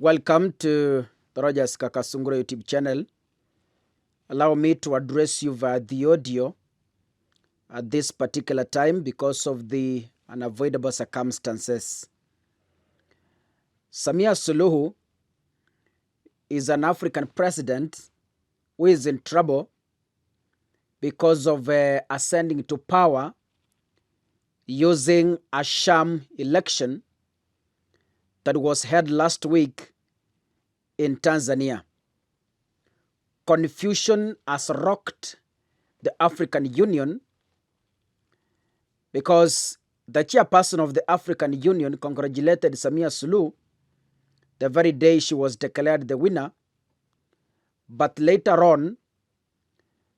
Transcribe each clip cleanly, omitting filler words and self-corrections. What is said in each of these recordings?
Welcome to the Rogers Kakasungura YouTube channel. Allow me to address you via the audio at this particular time because of the unavoidable circumstances. Samia Suluhu is an African president who is in trouble because of ascending to power using a sham election that was held last week in Tanzania. Confusion has rocked the African Union because the chairperson of the African Union congratulated Samia Suluhu the very day she was declared the winner. But later on,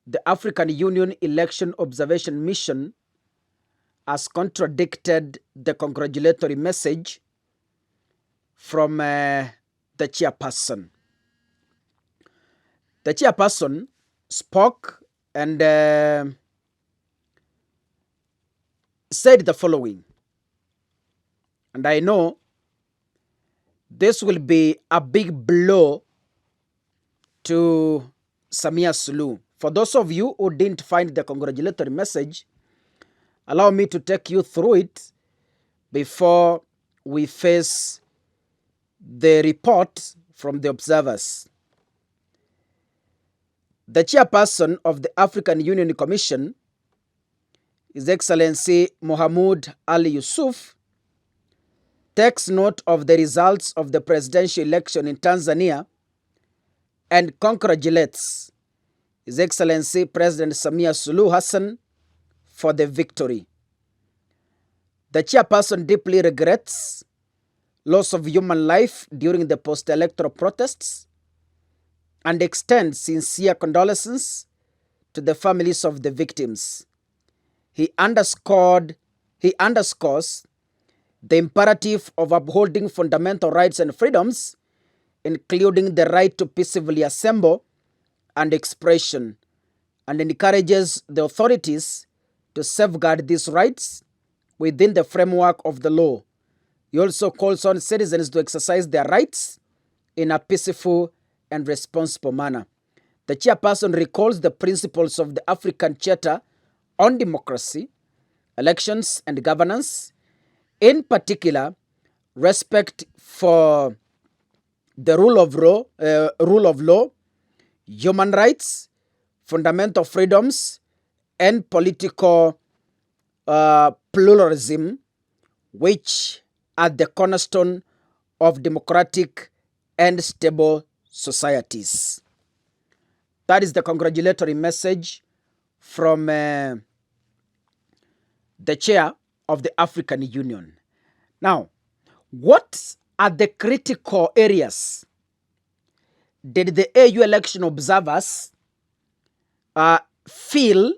the African Union Election Observation Mission has contradicted the congratulatory message from the chairperson. The chairperson spoke and said the following, and I know this will be a big blow to Samia Suluhu. For those of you who didn't find the congratulatory message, allow me to take you through it before we face the report from the observers. The chairperson of the African Union Commission, His Excellency Mohamud Ali Yusuf, takes note of the results of the presidential election in Tanzania and congratulates His Excellency President Samia Suluhu Hassan for the victory. The chairperson deeply regrets loss of human life during the post-electoral protests and extends sincere condolences to the families of the victims. He underscores the imperative of upholding fundamental rights and freedoms, including the right to peacefully assemble and expression, and encourages the authorities to safeguard these rights within the framework of the law. He also calls on citizens to exercise their rights in a peaceful and responsible manner. The chairperson recalls the principles of the African Charter on democracy, elections, and governance, in particular, respect for the rule of law, human rights, fundamental freedoms, and political pluralism, which are the cornerstone of democratic and stable societies. That is the congratulatory message from the chair of the African Union. Now, what are the critical areas did the AU election observers feel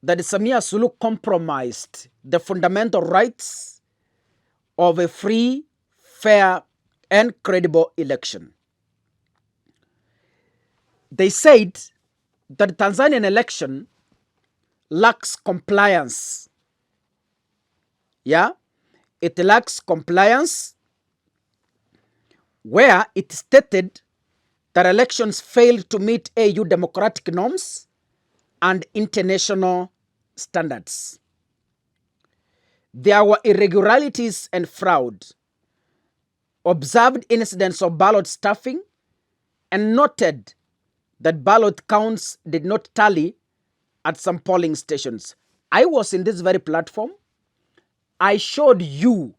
that Samia Suluhu compromised the fundamental rights of a free, fair, and credible election? They said that the Tanzanian election lacks compliance. It lacks compliance, where it stated that elections failed to meet AU democratic norms and international standards. There were irregularities and fraud, observed incidents of ballot stuffing, and noted that ballot counts did not tally at some polling stations. I was in this very platform. I showed you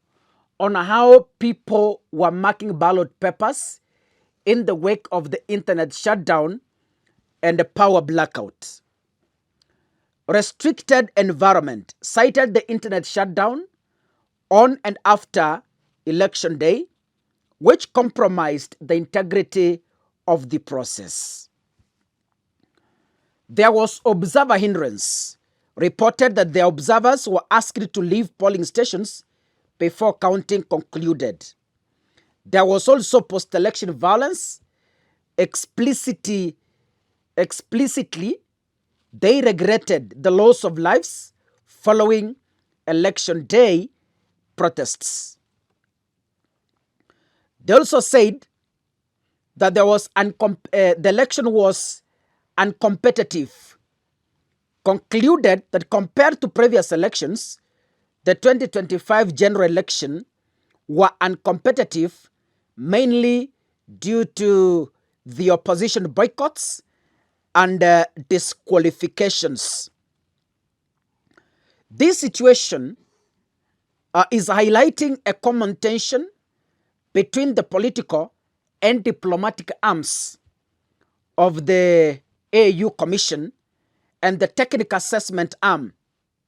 on how people were marking ballot papers in the wake of the internet shutdown and the power blackout. Restricted environment cited the internet shutdown on and after election day, which compromised the integrity of the process. There was observer hindrance. Reported that the observers were asked to leave polling stations before counting concluded. There was also post-election violence. Explicitly, they regretted the loss of lives following election day protests. They also said that the election was uncompetitive, concluded that compared to previous elections, the 2025 general election were uncompetitive, mainly due to the opposition boycotts and disqualifications. This situation is highlighting a common tension between the political and diplomatic arms of the AU Commission and the technical assessment arm,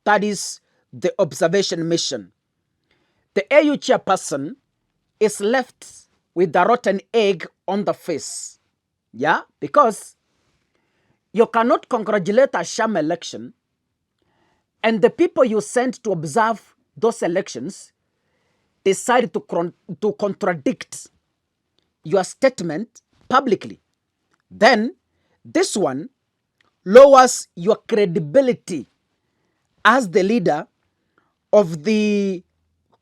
that is the observation mission. The AU chairperson is left with the rotten egg on the face. Yeah, because you cannot congratulate a sham election and the people you sent to observe those elections decide to contradict your statement publicly. Then this one lowers your credibility as the leader of the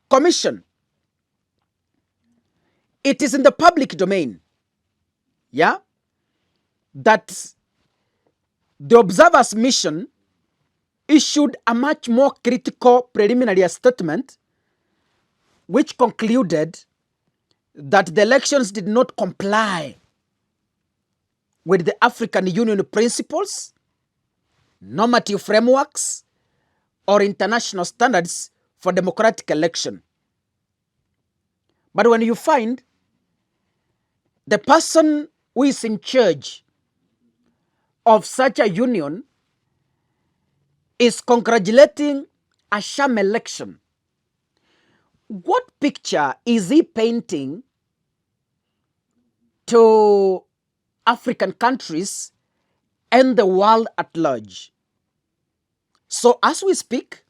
commission. It is in the public domain, yeah, that the observers mission issued a much more critical preliminary statement which concluded that the elections did not comply with the African Union principles, normative frameworks, or international standards for democratic election. But when you find the person who is in charge of such a union is congratulating a sham election, what picture is he painting to African countries and the world at large? So as we speak,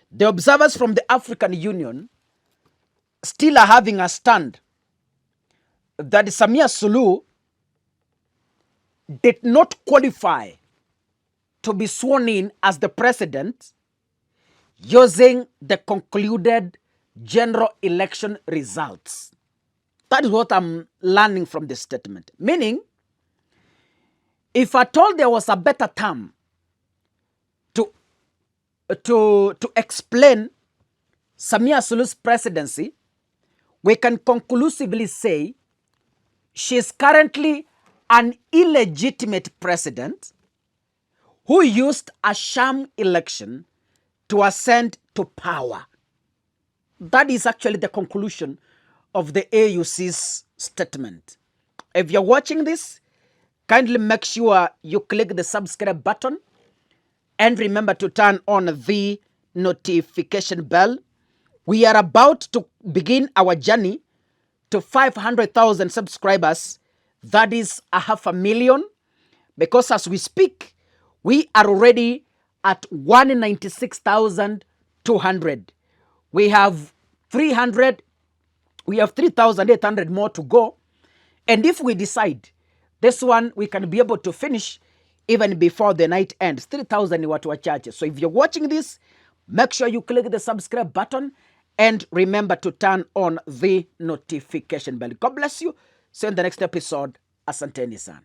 the observers from the African Union still are having a stand that Samia Suluhu did not qualify to be sworn in as the president using the concluded general election results. That is what I'm learning from this statement. Meaning, if I told there was a better term to explain Samia Suluhu's presidency, we can conclusively say she is currently an illegitimate president who used a sham election to ascend to power. That is actually the conclusion of the AUC's statement. If you're watching this, kindly make sure you click the subscribe button and remember to turn on the notification bell. We are about to begin our journey to 500,000 subscribers. That is 500,000, because as we speak, we are already at 196,200. We have 3,800 more to go. And if we decide this one, we can be able to finish even before the night ends. 3,000 ni watu wachache. So if you're watching this, make sure you click the subscribe button and remember to turn on the notification bell. God bless you. See you in the next episode. Asanteni sana.